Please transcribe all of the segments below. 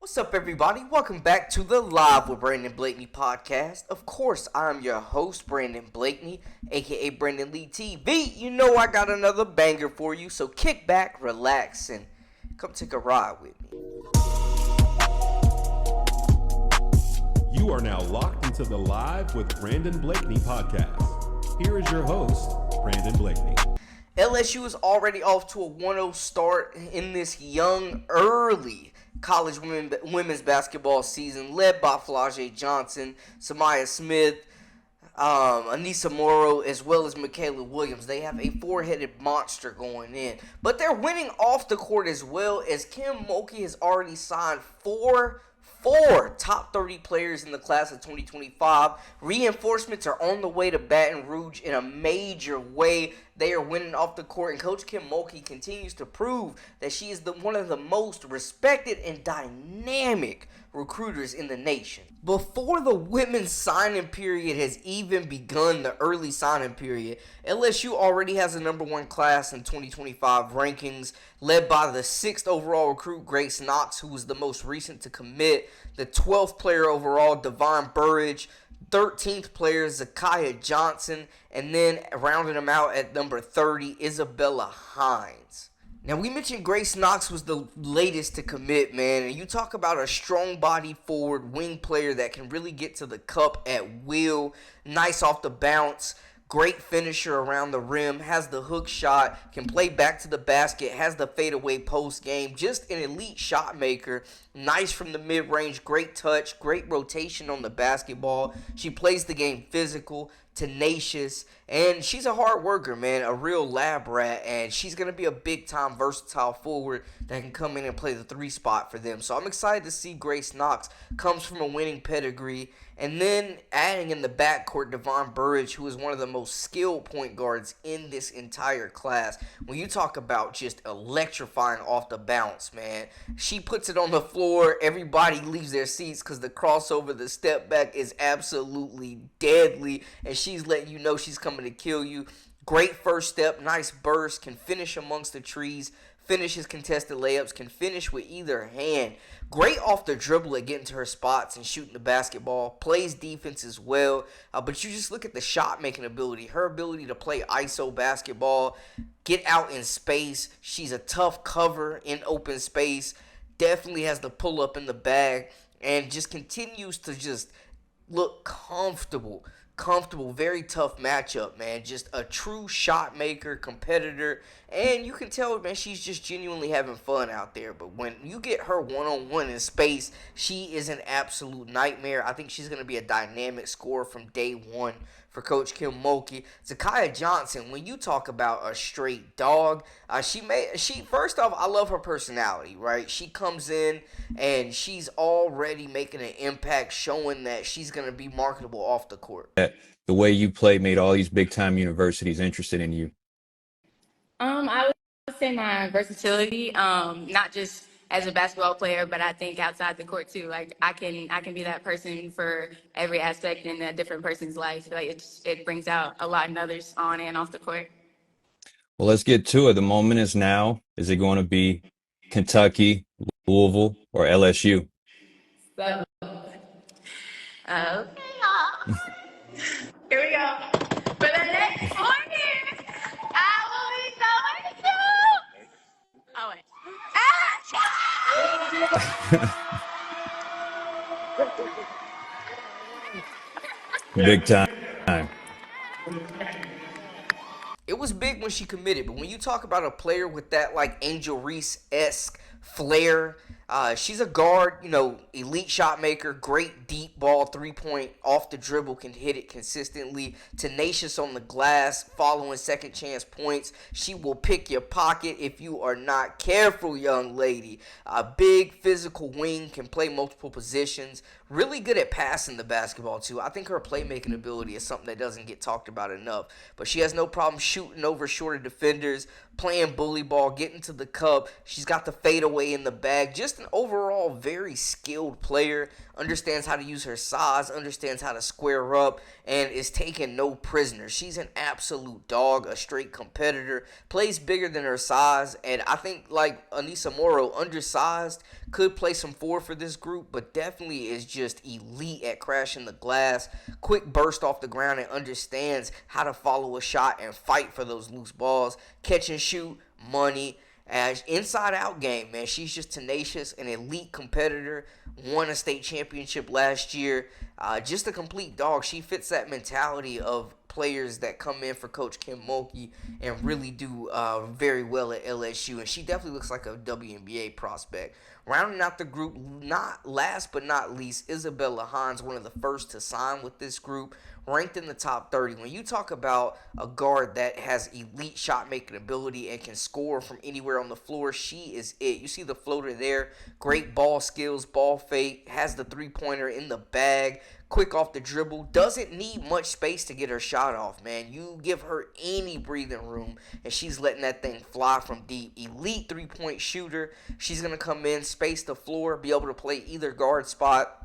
What's up, everybody? Welcome back to the Live with Brandon Blakeney podcast. Of course, I'm your host, Brandon Blakeney, aka Brandon Lee TV. You know I got another banger for you, so kick back, relax, and come take a ride with me. You are now locked into the Live with Brandon Blakeney podcast. Here is your host, Brandon Blakeney. LSU is already off to a 1-0 start in this young, early college women's basketball season, led by Zakiyah Johnson, Samaya Smith, Anissa Morrow, as well as Michaela Williams. They have a four-headed monster going in. But they're winning off the court as well, as Kim Mulkey has already signed four top 30 players in the class of 2025. Reinforcements are on the way to Baton Rouge in a major way. They are winning off the court, and Coach Kim Mulkey continues to prove that she is one of the most respected and dynamic recruiters in the nation. Before the women's signing period has even begun, the early signing period, LSU already has a number one class in 2025 rankings, led by the 6th overall recruit, Grace Knox, who was the most recent to commit, the 12th player overall, Bourrage, 13th player, Zakiyah Johnson, and then rounding them out at number 30, Isabella Hines. Now, we mentioned Grace Knox was the latest to commit, man, and you talk about a strong-bodied forward wing player that can really get to the cup at will, nice off the bounce, great finisher around the rim, has the hook shot, can play back to the basket, has the fadeaway post game, just an elite shot maker, nice from the mid-range, great touch, great rotation on the basketball. She plays the game physical, tenacious, and she's a hard worker, man, a real lab rat, and she's going to be a big-time versatile forward that can come in and play the 3 spot for them. So I'm excited to see Grace Knox comes from a winning pedigree, and then adding in the backcourt Bourrage, who is one of the most skilled point guards in this entire class. When you talk about just electrifying off the bounce, man, she puts it on the floor. Everybody leaves their seats because the crossover, the step back is absolutely deadly, and she's letting you know she's coming to kill you. Great first step, nice burst, can finish amongst the trees, finishes contested layups, can finish with either hand. Great off the dribble at getting to her spots and shooting the basketball. Plays defense as well. But you just look at the shot-making ability. Her ability to play ISO basketball, get out in space. She's a tough cover in open space. Definitely has the pull-up in the bag. And just continues to just look comfortable, very tough matchup, man. Just a true shot maker, competitor, and you can tell, man, she's just genuinely having fun out there. But when you get her one-on-one in space, she is an absolute nightmare. I think she's going to be a dynamic scorer from day one for Coach Kim Mulkey. Zakiyah Johnson, when you talk about a straight dog, first off, I love her personality, right? She comes in and she's already making an impact, showing that she's going to be marketable off the court. The way you play made all these big-time universities interested in you. I would say my versatility, not just as a basketball player, but I think outside the court too. Like I can be that person for every aspect in a different person's life. Like it brings out a lot in others on and off the court. Well, let's get to it. The moment is now. Is it going to be Kentucky, Louisville, or LSU? So, here we go. For the next 4 years, I will be going to. Oh wait. Big time. It was big when she committed, but when you talk about a player with that like Angel Reese-esque flair, she's a guard, elite shot maker, great deep ball, 3-point off the dribble, can hit it consistently, tenacious on the glass, following second chance points. She will pick your pocket if you are not careful, young lady. A big physical wing, can play multiple positions, really good at passing the basketball too. I think her playmaking ability is something that doesn't get talked about enough, but she has no problem shooting over shorter defenders, playing bully ball, getting to the cup. She's got the fadeaway in the bag. Just an overall very skilled player, understands how to use her size, understands how to square up, and is taking no prisoners. She's an absolute dog, a straight competitor, plays bigger than her size, and I think like Anissa Morrow, undersized, could play some four for this group, but definitely is just elite at crashing the glass, quick burst off the ground, and understands how to follow a shot and fight for those loose balls, catch and shoot, money. As inside out game, man, she's just tenacious, an elite competitor, won a state championship last year, just a complete dog. She fits that mentality of players that come in for Coach Kim Mulkey and really do very well at LSU, and she definitely looks like a WNBA prospect. Rounding out the group, not last but not least, Isabella Hines, one of the first to sign with this group, ranked in the top 30. When you talk about a guard that has elite shot-making ability and can score from anywhere on the floor, she is it. You see the floater there, great ball skills, ball fake, has the three-pointer in the bag, quick off the dribble, doesn't need much space to get her shot off, man. You give her any breathing room, and she's letting that thing fly from deep. Elite three-point shooter. She's going to come in, space the floor, be able to play either guard spot.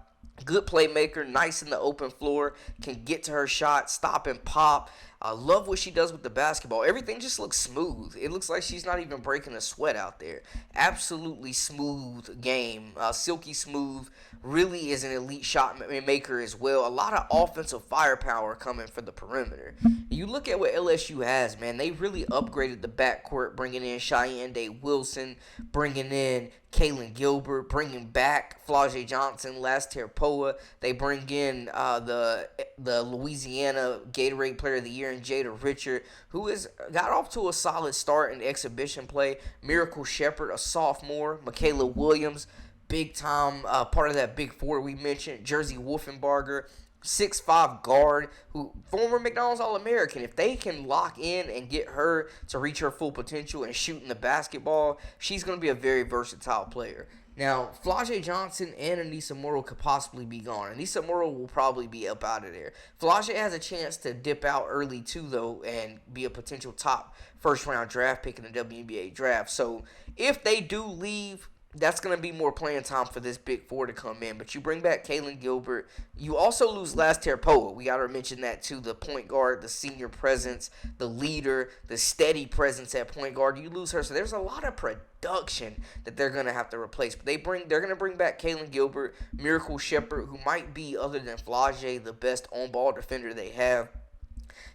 Good playmaker, nice in the open floor, can get to her shot, stop and pop. Love what she does with the basketball. Everything just looks smooth. It looks like she's not even breaking a sweat out there. Absolutely smooth game, silky smooth. Really is an elite shot maker as well. A lot of offensive firepower coming for the perimeter. You look at what LSU has, man. They really upgraded the backcourt, bringing in Cheyenne Day Wilson, bringing in Kaylin Gilbert, bringing back Flau'jae Johnson, Laster Poa. They bring in the Louisiana Gatorade Player of the Year and Jada Richard, who has got off to a solid start in exhibition play. Miracle Shepherd, a sophomore. Michaela Williams, big time part of that big four we mentioned. Jersey Wolfenbarger, 6'5" guard, who former McDonald's All-American. If they can lock in and get her to reach her full potential and shooting the basketball, she's going to be a very versatile player. Now, Flau'jae Johnson and Anissa Morrow could possibly be gone. Anissa Morrow will probably be up out of there. Flau'jae has a chance to dip out early too, though, and be a potential top first-round draft pick in the WNBA draft. So if they do leave, that's going to be more playing time for this big four to come in. But you bring back Kaylin Gilbert. You also lose Laster Poa. We got to mention that too. The point guard, the senior presence, the leader, the steady presence at point guard. You lose her. So there's a lot of production that they're going to have to replace. But they're going to bring back Kaylin Gilbert, Miracle Shepherd, who might be, other than Flau'jae, the best on-ball defender they have.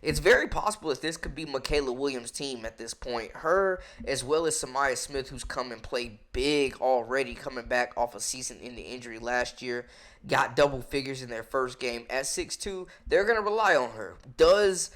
It's very possible that this could be Michaela Williams' team at this point. Her, as well as Samaya Smith, who's come and played big already, coming back off a season-ending injury last year, got double figures in their first game. At 6'2", they're going to rely on her. Does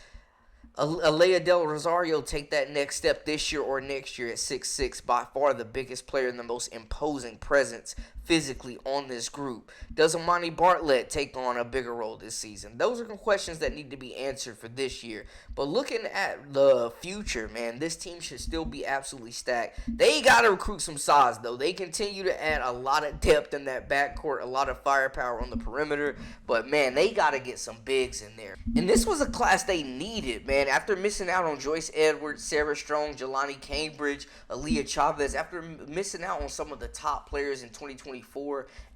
Alea Del Rosario take that next step this year or next year at 6'6", by far the biggest player and the most imposing presence physically on this group? Does Amani Bartlett take on a bigger role this season? Those are questions that need to be answered for this year. But looking at the future, man, this team should still be absolutely stacked. They got to recruit some size, though. They continue to add a lot of depth in that backcourt, a lot of firepower on the perimeter. But, man, they got to get some bigs in there. And this was a class they needed, man. After missing out on Joyce Edwards, Sarah Strong, Jelani Cambridge, Aaliyah Chavez, after missing out on some of the top players in 2024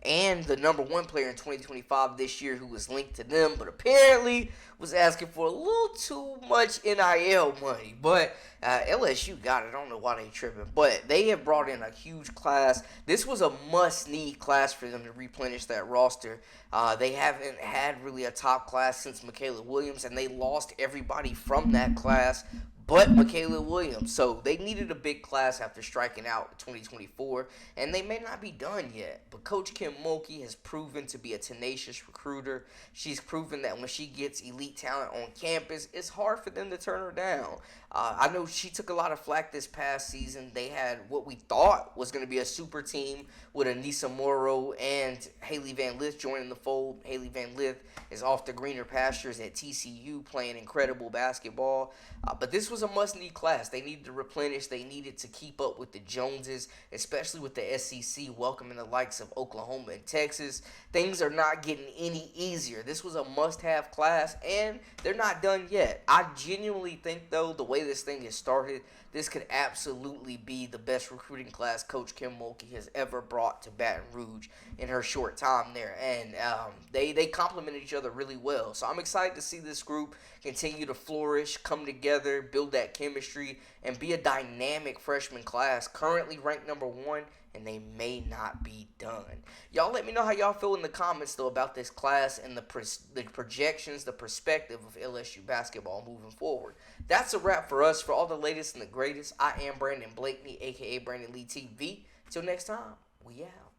and the number one player in 2025 this year who was linked to them, but apparently was asking for a little too much NIL money. But LSU got it. I don't know why they tripping. But they have brought in a huge class. This was a must-need class for them to replenish that roster. They haven't had really a top class since Michaela Williams, and they lost everybody from that class but Michaela Williams. So they needed a big class after striking out in 2024, and they may not be done yet. But Coach Kim Mulkey has proven to be a tenacious recruiter. She's proven that when she gets elite talent on campus, it's hard for them to turn her down. I know she took a lot of flack this past season. They had what we thought was going to be a super team with Anissa Morrow and Haley Van Lith joining the fold. Haley Van Lith is off the greener pastures at TCU playing incredible basketball. But this was was a must-need class. They needed to replenish. They needed to keep up with the Joneses, especially with the SEC welcoming the likes of Oklahoma and Texas. Things are not getting any easier. This was a must-have class, and they're not done yet. I genuinely think, though, the way this thing has started, this could absolutely be the best recruiting class Coach Kim Mulkey has ever brought to Baton Rouge in her short time there. And they complement each other really well. So I'm excited to see this group continue to flourish, come together, build that chemistry, and be a dynamic freshman class currently ranked number 1, and they may not be done. Y'all let me know how y'all feel in the comments, though, about this class and the projections, the perspective of LSU basketball moving forward. That's a wrap for us. For all the latest and the greatest, I am Brandon Blakeney, a.k.a. Brandon Lee TV. Till next time, we out.